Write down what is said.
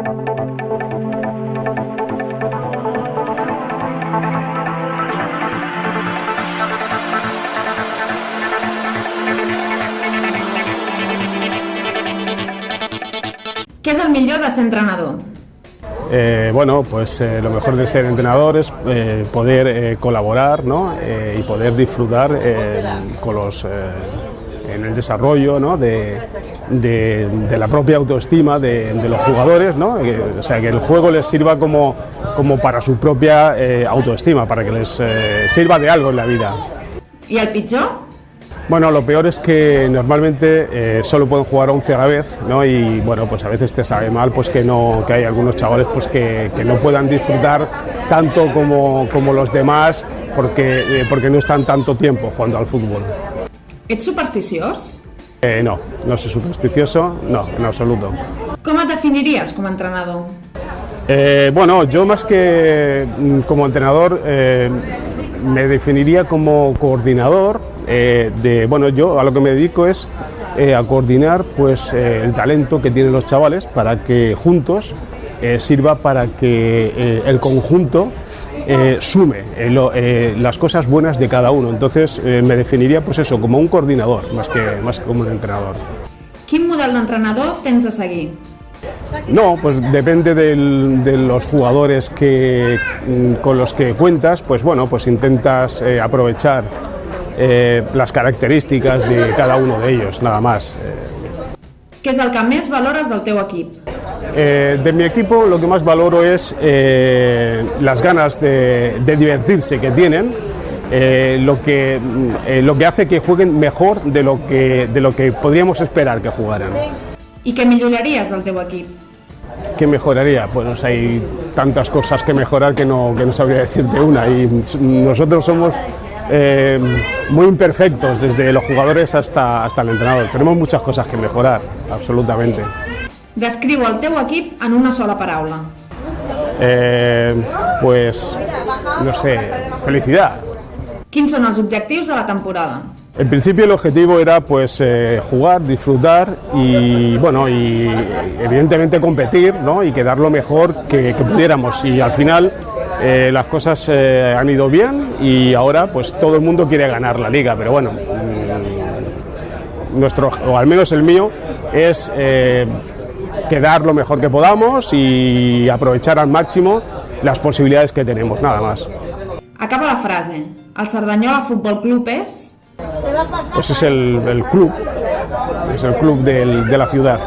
Què és el millor de ser entrenador? Bueno, pues lo mejor de ser entrenador es poder colaborar, ¿no? Y poder disfrutar en el desarrollo, ¿no? de la propia autoestima de los jugadores, ¿no? O sea, que el juego les sirva como para su propia autoestima, para que les sirva de algo en la vida. I el pitjor? Bueno, lo peor es que normalmente solo pueden jugar 11 a la vez, ¿no? Y bueno, pues a veces te sabe mal pues que hay algunos chavales pues que no puedan disfrutar tanto como los demás porque no están tanto tiempo jugando al fútbol. Ets supersticiós? No soy supersticioso, no, en absoluto. Com et definiries com a entrenador? Bueno, yo más que como entrenador me definiría como coordinador. Bueno, yo a lo que me dedico es a coordinar pues el talento que tienen los chavales para que juntos sirva para que el conjunto sume las cosas buenas de cada uno. Entonces me definiría pues eso, como un coordinador más que como un entrenador. Quin model d'entrenador tens de seguir? No, pues depende de los jugadores con los que cuentas, pues bueno, pues intentas aprovechar las características de cada uno de ellos, nada más. Què és el que més valores del teu equip? De mi equipo lo que más valoro es las ganas de divertirse que tienen, lo que hace que jueguen mejor de lo que podríamos esperar que jugaran. I què milloraries del teu equip? ¿Qué mejoraría? Pues hay tantas cosas que mejorar que no sabría decirte una, y nosotros somos muy imperfectos, desde los jugadores hasta el entrenador. Tenemos muchas cosas que mejorar, absolutamente. Descriu el teu equip en una sola paraula. Pues, no sé, felicidad. Quins són els objectius de la temporada? En principio el objetivo era pues jugar, disfrutar y bueno, y evidentemente competir, ¿no? Y quedar lo mejor que pudiéramos, y al final las cosas han ido bien y ahora pues todo el mundo quiere ganar la liga, pero bueno, o al menos el mío, es quedar lo mejor que podamos y aprovechar al máximo las posibilidades que tenemos, nada más. Acaba la frase. El Cerdanyola Futbol Club és... Pues es el club, es el club de la ciudad.